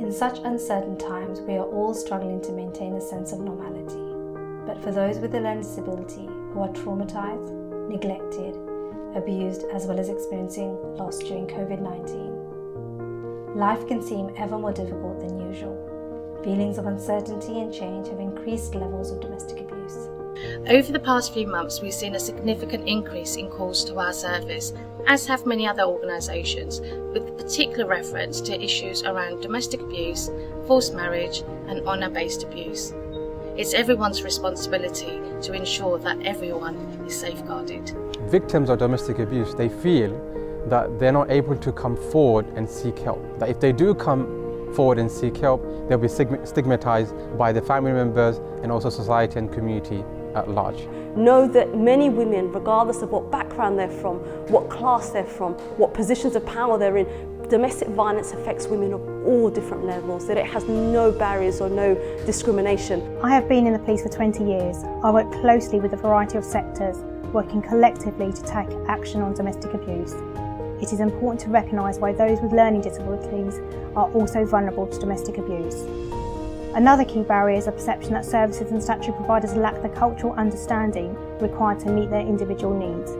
In such uncertain times, we are all struggling to maintain a sense of normality. But for those with a learning disability who are traumatized, neglected, abused, as well as experiencing loss during COVID-19, life can seem ever more difficult than usual. Feelings of uncertainty and change have increased levels of domestic abuse. Over the past few months, we've seen a significant increase in calls to our service, as have many other organisations, with particular reference to issues around domestic abuse, forced marriage and honour-based abuse. It's everyone's responsibility to ensure that everyone is safeguarded. Victims of domestic abuse, they feel that they're not able to come forward and seek help. That if they do come forward and seek help, they'll be stigmatized by their family members and also society and community at large. Know that many women, regardless of what background they're from, what class they're from, what positions of power they're in, domestic violence affects women of all different levels, that it has no barriers or no discrimination. I have been in the police for 20 years. I work closely with a variety of sectors, working collectively to take action on domestic abuse. It is important to recognise why those with learning disabilities are also vulnerable to domestic abuse. Another key barrier is the perception that services and statutory providers lack the cultural understanding required to meet their individual needs.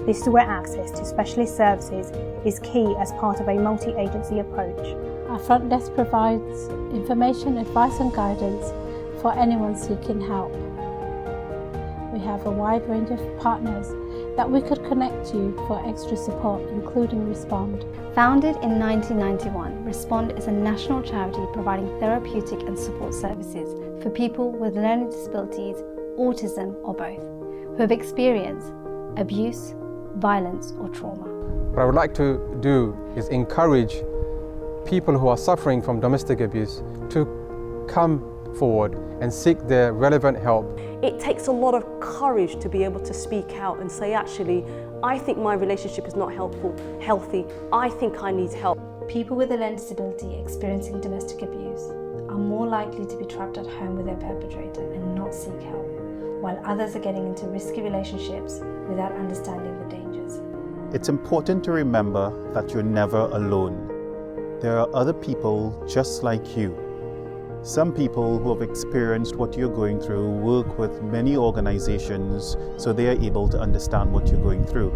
This is where access to specialist services is key as part of a multi-agency approach. Our front desk provides information, advice and guidance for anyone seeking help. We have a wide range of partners that we could connect you for extra support, including Respond. Founded in 1991, Respond is a national charity providing therapeutic and support services for people with learning disabilities, autism or both, who have experienced abuse, violence or trauma. What I would like to do is encourage people who are suffering from domestic abuse to come forward and seek their relevant help. It takes a lot of courage to be able to speak out and say, actually, I think my relationship is not healthy, I think I need help. People with a learning disability experiencing domestic abuse are more likely to be trapped at home with their perpetrator and not seek help, while others are getting into risky relationships without understanding the dangers. It's important to remember that you're never alone. There are other people just like you. Some people who have experienced what you're going through work with many organizations so they are able to understand what you're going through.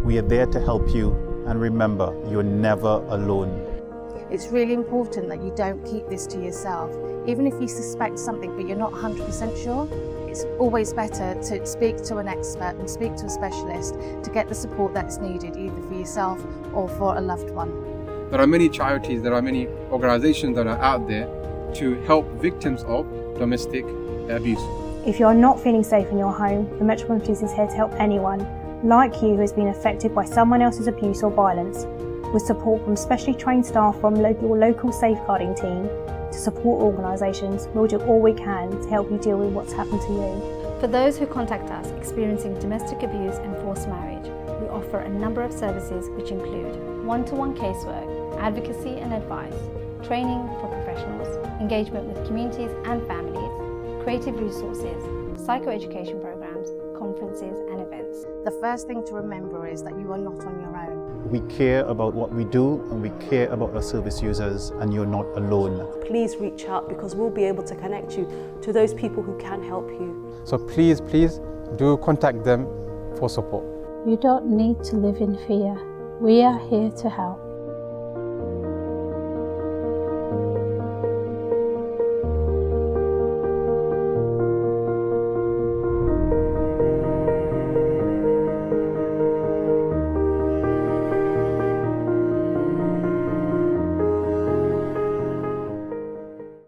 We are there to help you, and remember, you're never alone. It's really important that you don't keep this to yourself. Even if you suspect something but you're not 100% sure, it's always better to speak to an expert and speak to a specialist to get the support that's needed, either for yourself or for a loved one. There are many charities, there are many organizations that are out there to help victims of domestic abuse. If you're not feeling safe in your home, the Metropolitan Police is here to help anyone like you who has been affected by someone else's abuse or violence, with support from specially trained staff from your local safeguarding team to support organisations. We'll do all we can to help you deal with what's happened to you. For those who contact us experiencing domestic abuse and forced marriage, we offer a number of services which include one-to-one casework, advocacy and advice, training for professionals, engagement with communities and families, creative resources, psychoeducation programs, conferences and events. The first thing to remember is that you are not on your own. We care about what we do and we care about our service users, and you're not alone. Please reach out, because we'll be able to connect you to those people who can help you. So please do contact them for support. You don't need to live in fear. We are here to help.